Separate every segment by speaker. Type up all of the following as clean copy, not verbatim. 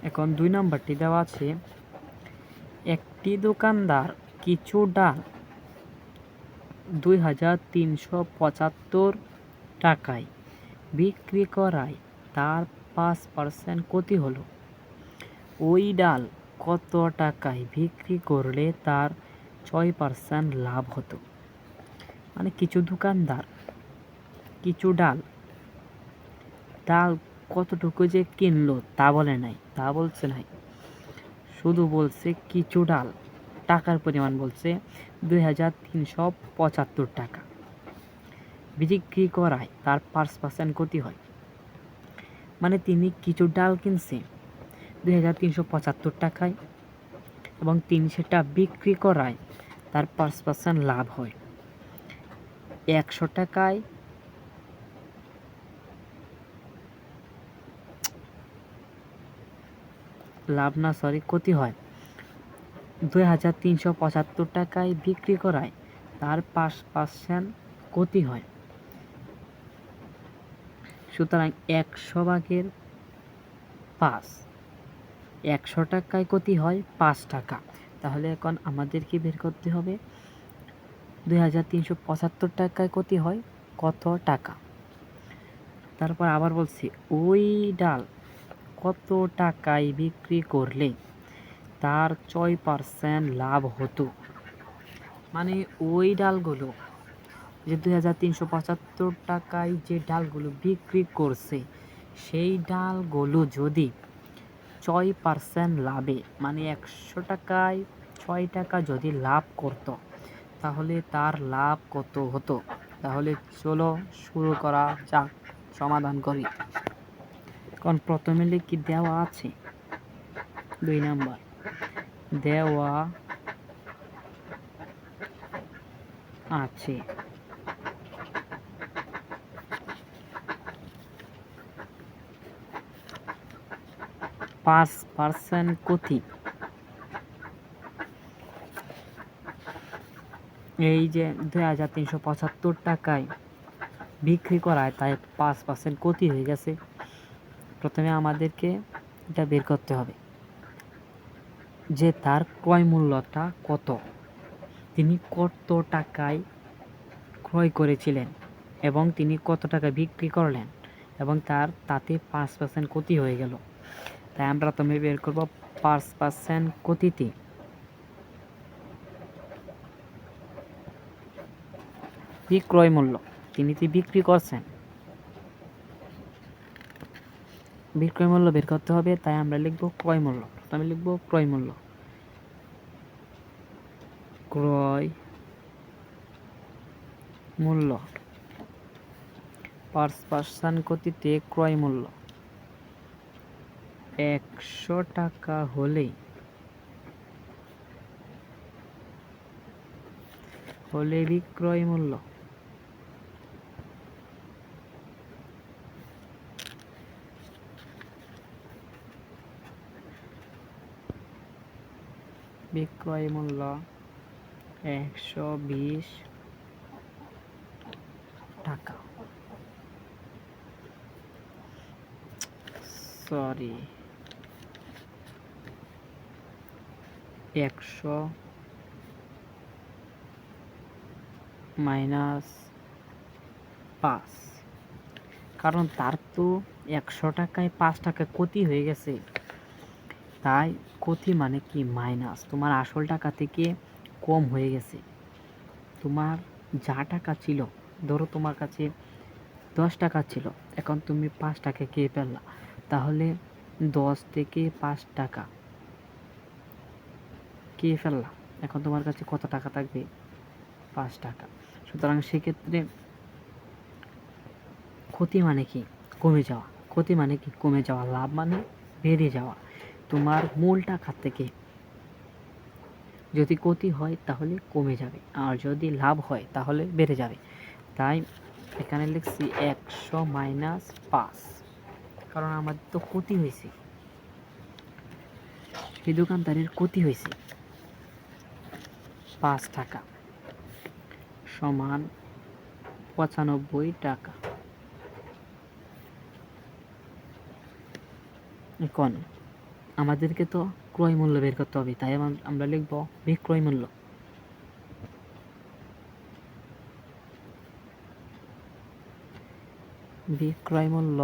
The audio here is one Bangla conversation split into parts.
Speaker 1: এখন 2 নাম্বারটি দেওয়া আছে, একটি দোকানদার কিছু ডাল 2375 টাকায় বিক্রি করায় তার 5% ক্ষতি হলো। ওই ডাল কত টাকায় বিক্রি করলে তার 6% লাভ হতো? মানে কিছু দোকানদার কিছু ডাল কতটুকু যে কিনলো তা বলছে নাই, শুধু বলছে কিছু ডাল, টাকার পরিমাণ বলছে 2375 টাকা, বিক্রি করায় তার 5% ক্ষতি হয়। মানে তিনি কিছু ডাল কিনছে 2375 টাকায় এবং তিনি সেটা বিক্রি করায় তার 5% লাভ হয়। 100 টাকায় ক্ষতি হয়। 2375 টাকায় বিক্রি করায় তার 5% ক্ষতি হয়। সুতরাং 100 ভাগের 5, 100 টাকায় ক্ষতি হয় 5 টাকা। তাহলে এখন আমাদেরকে বের করতে হবে 2375 টাকায় ক্ষতি হয় কত টাকা। তারপর আবার বলছি, ওই ডাল কত টাকায় বিক্রি করলে তার 6% লাভ হতো। মানে ওই ডালগুলো যে 2375 টাকায় যে ডালগুলো বিক্রি করছে, সেই ডালগুলো যদি 6% লাভে, মানে 100 টাকায় 6 টাকা যদি লাভ করত, তাহলে তার লাভ কত হতো? তাহলে চলো শুরু করা যাক, সমাধান করি। কারণ প্রথমে কি দেওয়া আছে, 2 নাম্বার দেওয়া আছে 5% ক্ষতি। এই যে 2375 টাকায় বিক্রি করায় তাই 5% ক্ষতি হয়ে গেছে। প্রথমে আমাদেরকে এটা বের করতে হবে যে তার ক্রয় মূল্যটা কত, তিনি কত টাকায় ক্রয় করেছিলেন এবং তিনি কত টাকা বিক্রি করলেন এবং তাতে 5% ক্ষতি হয়ে গেল। তাই আমরা প্রথমে বের করব 5% ক্ষতিতে বিক্রয় মূল্য, তিনি বিক্রি করছেন, বিক্রয় মূল্য বের করতে হবে। তাই আমরা লিখব ক্রয় মূল্য। প্রথমে লিখব ক্রয় মূল্য, ক্রয় মূল্য 5% ক্ষতিতে ক্রয় মূল্য 100 টাকা হলে বিক্রয় মূল্য বিক্রয় মূল্য 120 টাকা। সরি, 100 মাইনাস 5, কারণ তার তো 100 টাকায় 5 টাকা ক্ষতি হয়ে গেছে। তাই ক্ষতি মানে কি মাইনাস, তোমার আসল টাকা থেকে কম হয়ে গেছে। তোমার যা টাকা ছিল, ধরো তোমার কাছে 10 টাকা ছিল, এখন তুমি 5 টাকা খেয়ে ফেললা, তাহলে 10 থেকে 5 টাকা খেয়ে ফেললা, এখন তোমার কাছে কত টাকা থাকবে? 5 টাকা। সুতরাং সেক্ষেত্রে ক্ষতি মানে কি কমে যাওয়া, ক্ষতি মানে কি কমে যাওয়া, লাভ মানে বেড়ে যাওয়া। তোমার মূল টাকা থেকে যদি ক্ষতি হয় তাহলে কমে যাবে, আর যদি লাভ হয় তাহলে বেড়ে যাবে। তাই এখানে লিখছি 100 মাইনাস 5, কারণ আমাদের তো ক্ষতি হয়েছে, সেই দোকানদারের ক্ষতি হয়েছে 5 টাকা সমান 95 টাকা। এখন আমাদেরকে তো ক্রয় মূল্য বের করতে হবে, তাই আমরা লিখব বিক্রয় মূল্য। বিক্রয় মূল্য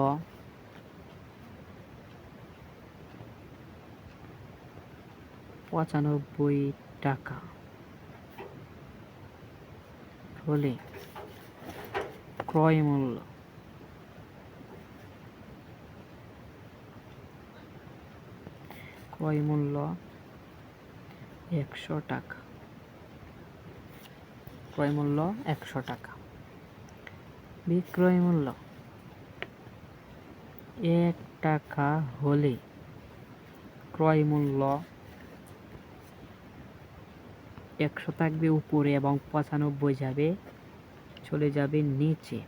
Speaker 1: টাকা হলে ক্রয় মূল্য ক্রয় মূল্য 100 টাকা। ক্রয় মূল্য 100 টাকা। বিক্রয় মূল্য 1 টাকা হলে ক্রয় মূল্য 100 থাকবে উপরে এবং 95 চলে যাবে নিচে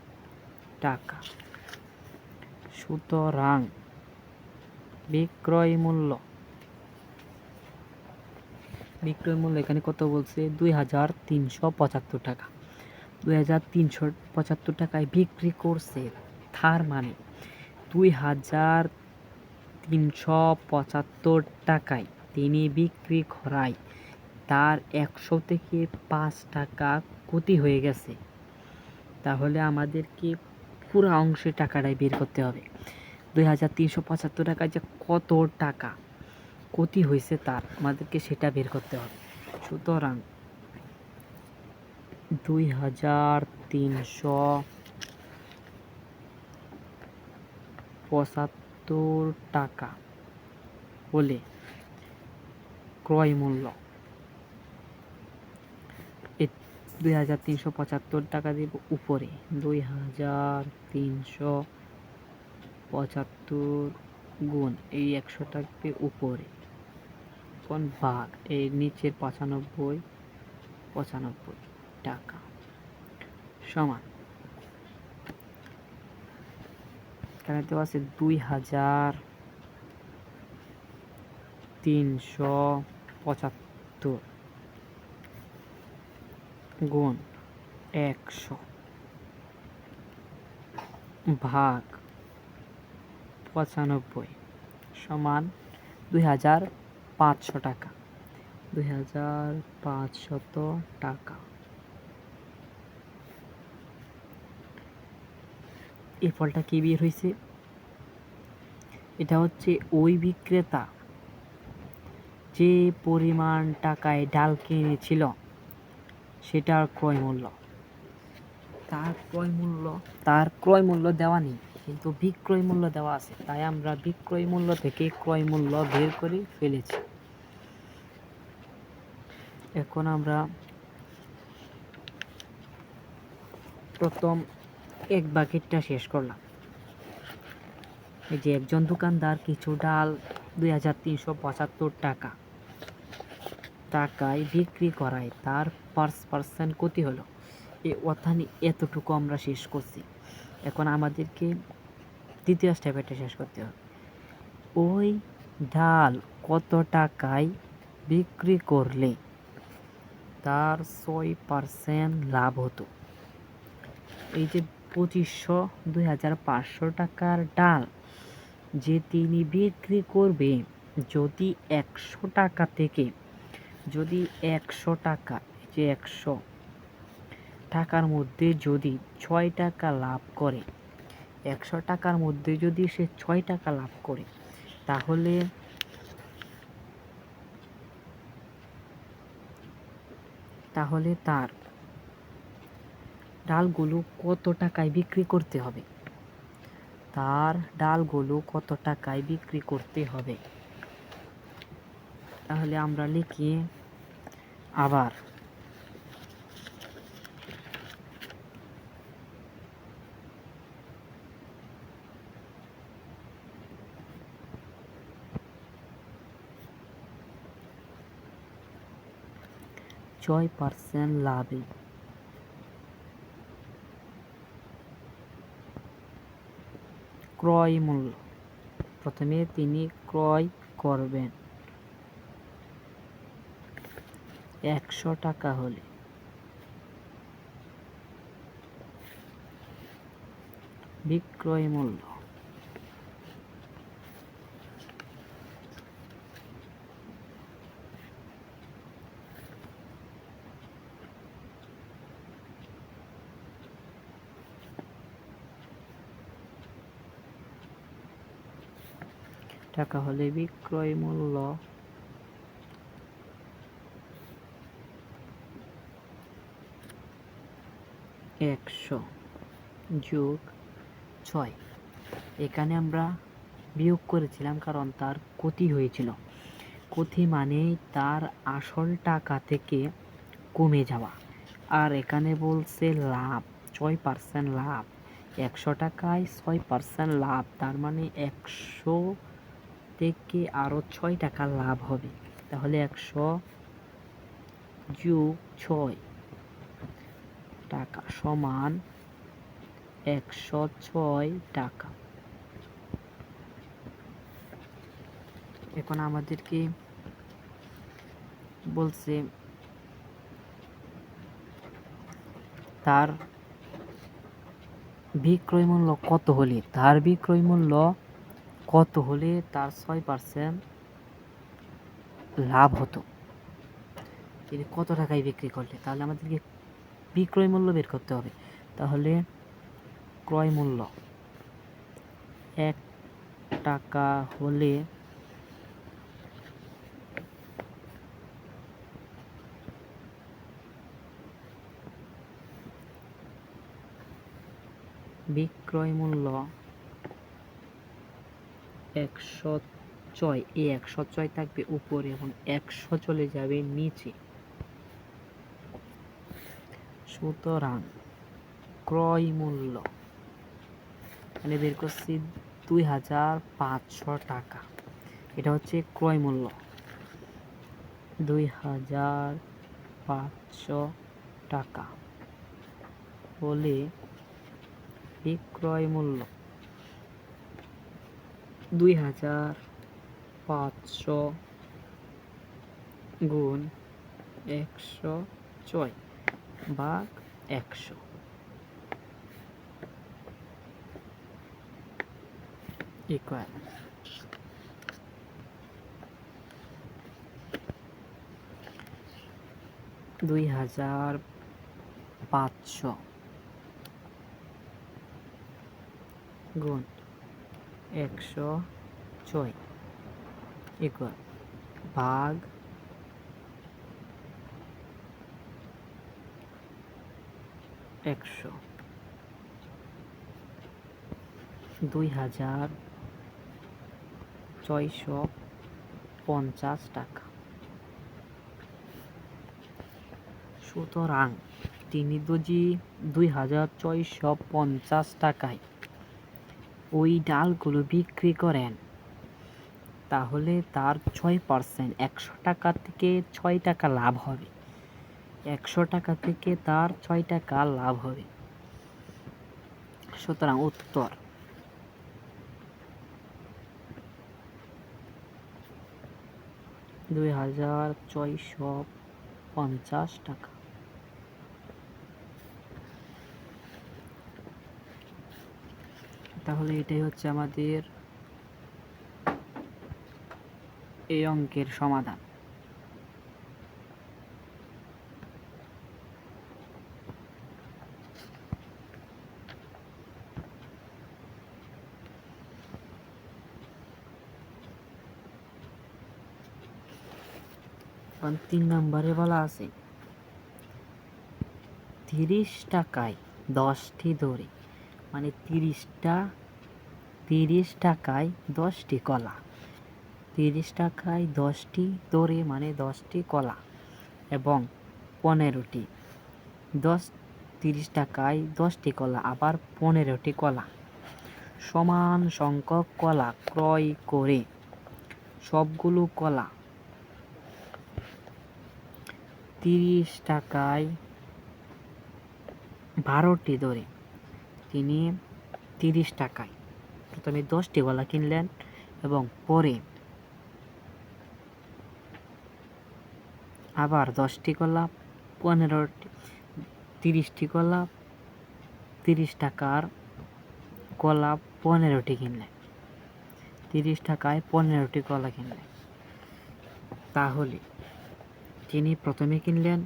Speaker 1: টাকা। সুতরাং বিক্রয় মূল্য এখানে কত বলছে? 2375 টাকা। 2375 টাকায় বিক্রি করছে, তার মানে 2375 টাকায় তিনি বিক্রি করায় তার 100 থেকে 5 টাকা ক্ষতি হয়ে গেছে। তাহলে আমাদেরকে পুরো অংশের টাকাটাই বের করতে হবে। 2375 টাকায় যে কত টাকা ক্ষতি হয়েছে তার আমাদেরকে সেটা বের করতে হবে। সুতরাং 2375 টাকা হলে ক্রয় মূল্য 2375 টাকা দিব উপরে, 2375 গুণ এই 100 থাকবে উপরে, কোন ভাগ এই নিচের 95 টাকা সমান এখানে দেওয়া আছে 2375 গুণ 100 ভাগ 95 সমান 2500 টাকা। 2500 টাকা। এই ফলটা কি বের হয়েছে? এটা হচ্ছে ওই বিক্রেতা যে পরিমাণ টাকায় ডাল কিনেছিল সেটার ক্রয় মূল্য। তার ক্রয় মূল্য দেওয়া নেই, কিন্তু বিক্রয় মূল্য দেওয়া আছে, তাই আমরা বিক্রয় মূল্য থেকে ক্রয় মূল্য বের করে ফেলেছি। এখন আমরা প্রথম এক বাকেটটা শেষ করলাম। এই যে একজন দোকানদার কিছু ডাল 2375 টাকায় বিক্রি করায় তার 5% ক্ষতি হলো। এই অর্থাৎ এতটুকু আমরা শেষ করছি। এখন আমাদেরকে দ্বিতীয় স্টেপটা শেষ করতে হবে। ওই ডাল কত টাকায় বিক্রি করলে তার 6% লাভ হতো? এই যে 2500 টাকার ডাল যে তিনি বিক্রি করবে, যদি 100 টাকা থেকে 100 টাকা, যে 100 টাকার মধ্যে যদি 6 টাকা লাভ করে, 100 টাকার মধ্যে যদি সে 6 টাকা লাভ করে, তাহলে তার ডালগুলো কত টাকায় বিক্রি করতে হবে? তাহলে আমরা লিখি আবার ছয় % লাভে ক্রয় মূল্য। প্রথমে তিনি ক্রয় করবেন 100 টাকা হলে বিক্রয় মূল্য টাকা হলে বিক্রয় মূল্য একশো যোগ 6। এখানে আমরা বিয়োগ করেছিলাম কারণ তার ক্ষতি হয়েছিল। ক্ষতি মানে তার আসল টাকা থেকে কমে যাওয়া। আর এখানে বলছে লাভ 6% লাভ, 100 টাকায় 6% লাভ, তার মানে 100 থেকে আরও 6 টাকা লাভ হবে। তাহলে 100 যোগ 6 টাকা সমান 106 টাকা। এখন আমাদেরকে বলছে তার বিক্রয় মূল্য কত হলে, তার 6% লাভ হতো। তিনি কত টাকায় বিক্রি করলে, তাহলে আমাদেরকে বিক্রয় মূল্য বের করতে হবে। তাহলে ক্রয় মূল্য 1 টাকা হলে বিক্রয় মূল্য 106, এই 106 থাকবে উপরে এবং 100 চলে যাবে নিচে। সুতরাং ক্রয় মূল্য মানে বের করছি 2500 টাকা। এটা হচ্ছে ক্রয় মূল্য 2500 টাকা হলে বিক্রয় মূল্য 2500 গুণ 106 ভাগ 100 ইকুয়াল 2500 গুণ 106 ইকুয়াল ভাগ 100। 2650 টাকা। সুতরাং তিনি যদি 2650 টাকায় ওই ডালগুলো বিক্রি করেন তাহলে তার 6%, 100 টাকা থেকে 6 টাকা লাভ হবে। 100 টাকা থেকে তার 6 টাকা লাভ হবে। সুতরাং উত্তর 2650 টাকা। তাহলে এটাই হচ্ছে আমাদের এই অঙ্কের সমাধান। কারণ 3 নম্বরে বলা আছে 30 টাকায় 10টি দড়ি, মানে 30 টাকায় 10টি কলা। 30 টাকায় 10টি দড়ি মানে 10টি কলা এবং 15টি 30 টাকায় 10টি কলা আবার 15টি কলা সমান সংখ্যক কলা ক্রয় করে সবগুলো কলা 30 টাকায় 12টি দড়ি। তিনি 30 টাকায় প্রথমে 10টি কলা কিনলেন এবং পরে আবার 10টি কলা 15টি 30টি কলা 30 টাকার কলা 15টি কিনলেন। 30 টাকায় 15টি কলা কিনলেন। তাহলে তিনি প্রথমে কিনলেন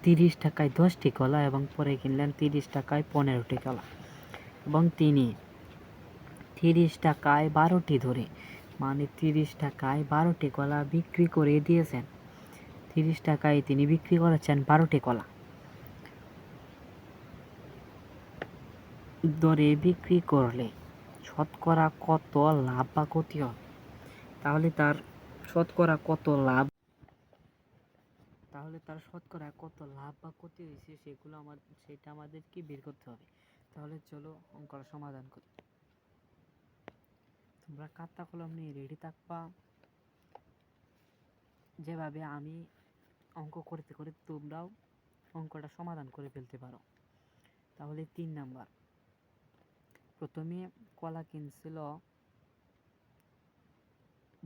Speaker 1: 30 টাকায় 10টি কলা এবং পরে কিনলেন 30 টাকায় 15টি কলা এবং তিনি 30 টাকায় 12টি ধরে, মানে 30 টাকায় 12টি কলা বিক্রি করে দিয়েছেন। 30 টাকায় তিনি বিক্রি করেছেন 12টি কলা। দরে বিক্রি করলে শতকরা কত লাভ বা ক্ষতি হবে? তাহলে তার শতকরা কত লাভ বা ক্ষতি হয়েছে সেটা আমাদেরকে বের করতে হবে। তাহলে চলো অঙ্কটা সমাধান করি। তোমরা খাতা কলম নিয়ে রেডি থাকবা। যেভাবে আমি অঙ্ক করতে করতে তোমরাও অঙ্কটা সমাধান করে ফেলতে পারো। তাহলে 3 নাম্বার, প্রথমে কলা কিনছিল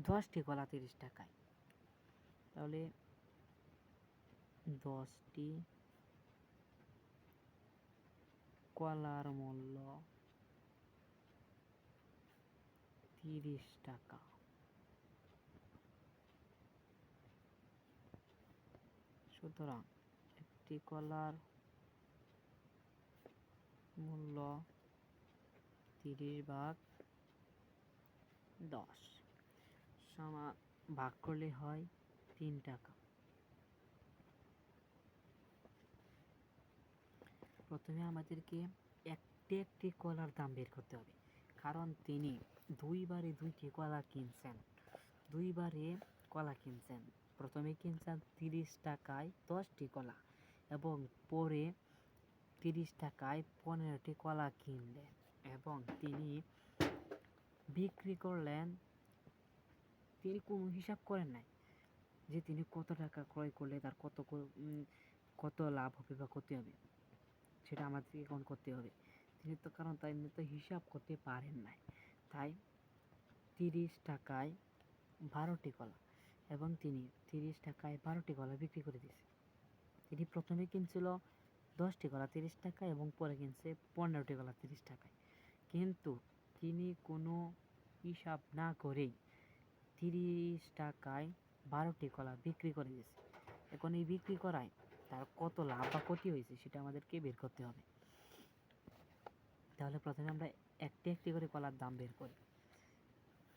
Speaker 1: 10টি কলা 30 টাকায়। তাহলে 10টি কলার মূল্য 30 টাকা। সুতরাং একটি কলার মূল্য 30/10 সমান ভাগ করলে হয় 3 টাকা। প্রথমে আমাদেরকে একটি কলার দাম বের করতে হবে, কারণ তিনি দুইবারে কলা কিনছেন। প্রথমে কিনছেন 30 টাকায় 10টি কলা এবং পরে 30 টাকায় 15টি কলা কিনলেন এবং তিনি বিক্রি করলেন। তিনি কোনো হিসাব করেন নাই যে তিনি কত টাকা ক্রয় করলে তার কত লাভ হবে বা ক্ষতি হবে, সেটা আমাদেরকে এখন করতে হবে। তিনি তো হিসাব করতে পারেন নাই, তাই 30 টাকায় 12টি কলা এবং তিনি 30 টাকায় 12টি কলা বিক্রি করে দিয়েছে। তিনি প্রথমে কিনছিল 10টি কলা 30 টাকা এবং পরে কিনছে 15টি কলা 30 টাকায়, কিন্তু তিনি কোনো হিসাব না করেই 30 টাকায় 12টি কলা বিক্রি করে দিয়েছে। এখন এই বিক্রি করায় তার কত লাভ বা ক্ষতি হয়েছে সেটা আমাদেরকে বের করতে হবে। তাহলে প্রথমে আমরা একটি করে কলার দাম বের করি।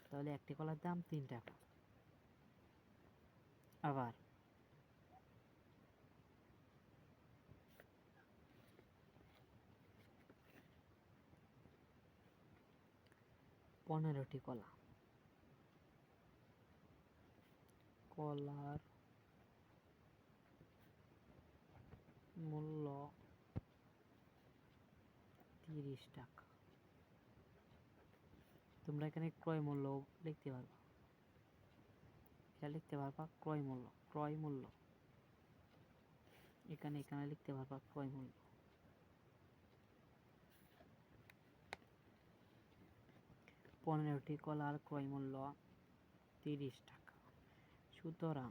Speaker 1: তাহলে একটি কলার দাম 3 টাকা। আবার 15টি কলার মূল্য 30 টাকা। তোমরা এখানে ক্রয় মূল্য লিখতে পারবা, ক্রয় মূল্য এখানে লিখতে পারবা ক্রয় মূল্য। 15টি কলার ক্রয় মূল্য 30 টাকা। সুতরাং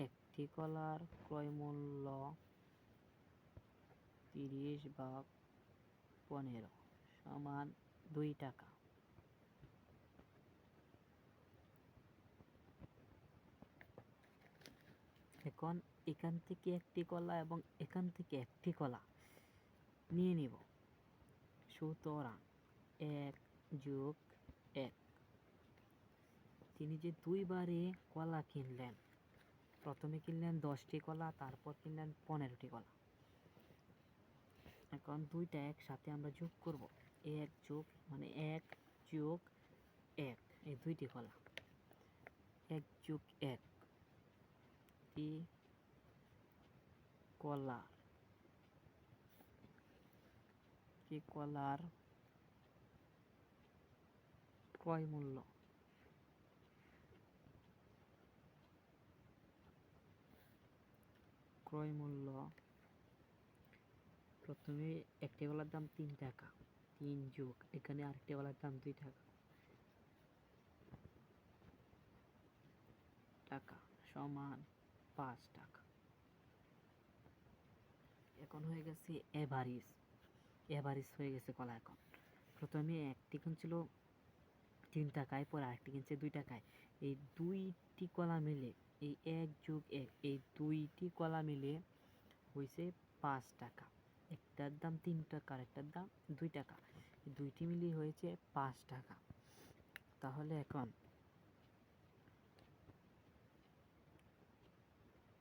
Speaker 1: একটি কলার ক্রয় মূল্য 30/15 সমান 2 টাকা। এখন এখান থেকে একটি কলা এবং এখান থেকে একটি কলা নিয়ে নিব। সুতরাং 1+1, তিনি যে দুইবারে কলা কিনলেন, প্রথমে কিনলেন 10টি কলা, তারপর কিনলেন 15টি কলা। এখন দুইটা একসাথে আমরা যোগ করব, 1+1 এই দুইটি কলা, 1+1 টি কলার ক্রয় মূল্য প্রথমে একটি কলার দাম 3 টাকা, 3 যোগ এখানে আরেকটি কলার দাম 2 টাকা সমান 5 টাকা। এখন হয়ে গেছে এভারেজ হয়ে গেছে কলা। এখন প্রথমে একটি কিনছিল 3 টাকায়, পরে আরেকটি কিনছে 2 টাকায়। এই দুইটি কলা মিলে, এই 1+1 এই দুইটি কলা মিলে হয়েছে 5 টাকা। একটার দাম 3 টাকা আর একটার দাম 2 টাকা। দুইটি মিলিয়ে হয়েছে 5 টাকা। তাহলে এখন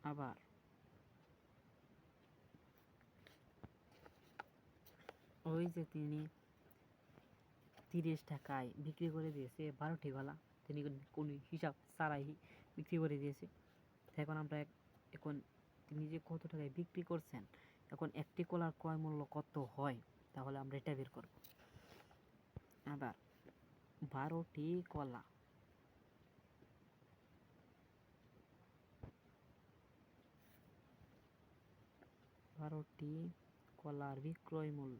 Speaker 1: আবার ওই যে তিনি 30 টাকায় বিক্রি করে দিয়েছে 12টি কলা, তিনি কোনো হিসাব ছাড়াই বিক্রি করে দিয়েছে। এখন আমরা এখন তিনি যে কত টাকায় বিক্রি করছেন, এখন একটি কলার ক্রয় মূল্য কত হয়, তাহলে আমরা এটা বের করব। আবার 12টি কলা, কলার বিক্রয় মূল্য,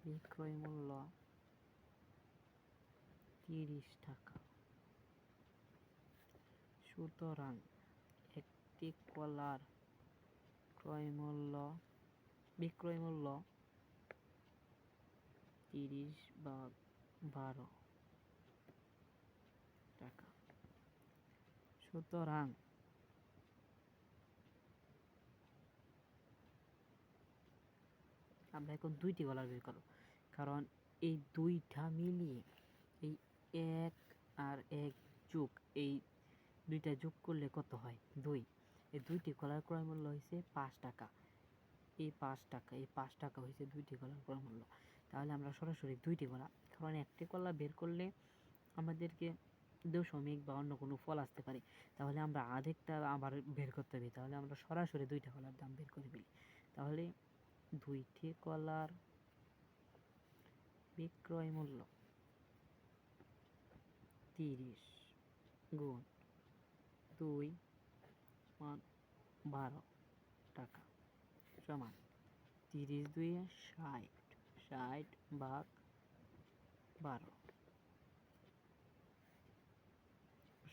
Speaker 1: বিক্রয় মূল্য 30 টাকা। সুতরাং একটি কলার বিক্রয় মূল্য 30 ভাগ 12 টাকা। সুতরাং আমরা এখন দুইটি কলার বের করব, কারণ এই দুইটা মিলিয়ে এই 1 আর 1 যোগ এই দুইটা যোগ করলে কত হয় 2। এই দুইটি কলার ক্রয় মূল্য হয়েছে 5 টাকা। এই 5 টাকা হয়েছে দুইটি কলার ক্রয় মূল্য। তাহলে আমরা সরাসরি দুইটি কলা, কারণ একটি কলা বের করলে আমাদেরকে দশমিক বা অন্য কোনো ফল আসতে পারে, তাহলে আমরা আধেকটা আবার বের করতে হবে। তাহলে আমরা সরাসরি দুইটা কলার দাম বের করে ফেলি। তাহলে দুইটি কলার বিক্রয় মূল্য 30 গুণ 2 মান 12 টাকা সমান 30 2 60, 60 ভাগ 12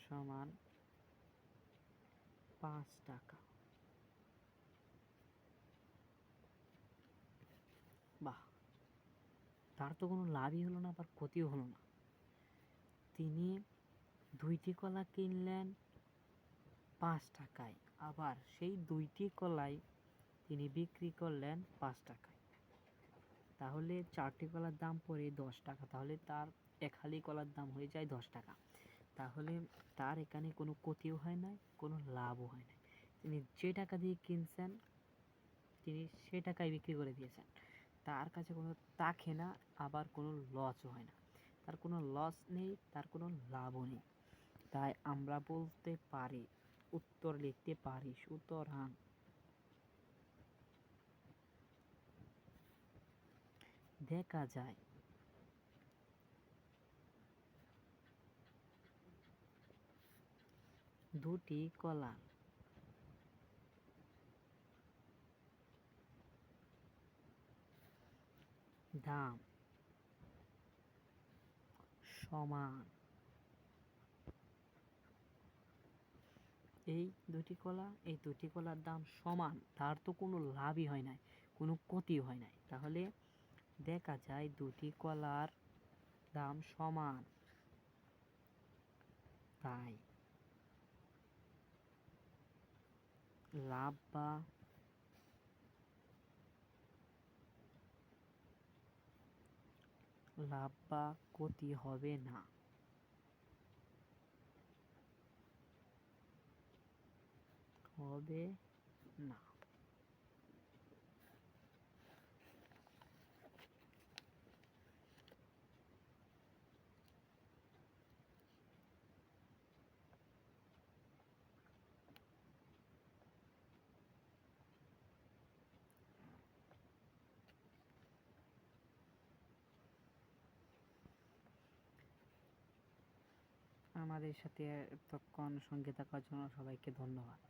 Speaker 1: সমান 5 টাকা। বাহ, তার তো কোনো লাভই হলো না, আবার ক্ষতিও হলো না। তিনি দুইটি কলা কিনলেন 5 টাকায়, আবার সেই দুইটি কলাই তিনি বিক্রি করলেন 5 টাকায়। তাহলে 4টি কলার দাম পড়ে 10 টাকা। তাহলে তার এক হালি কলার দাম হয়ে যায় 10 টাকা। তাহলে তার এখানে কোনো ক্ষতিও হয় নাই, কোনো লাভও হয় নাই। তিনি যে টাকা দিয়ে কিনছেন তিনি সে টাকায় বিক্রি করে দিয়েছেন। তার কাছে কোনো থাকে না, আবার কোনো লসও হয় না। তার কোনো লস নেই, তার কোনো লাভও নেই। তাই আমরা বলতে পারি, উত্তর লিখতে পারি, সুতরাং দেখা যায় দুটি কলার দাম সমান। এই দুটি কলার দাম সমান, তার তো কোনো লাভই হয় নাই, কোনো ক্ষতিও হয় নাই। তাহলে দেখা যায় দুটি কলার দাম সমান, তাই লাভ বা ক্ষতি হবে না। আমাদের সাথে এতক্ষণ সঙ্গে থাকার জন্য সবাইকে ধন্যবাদ।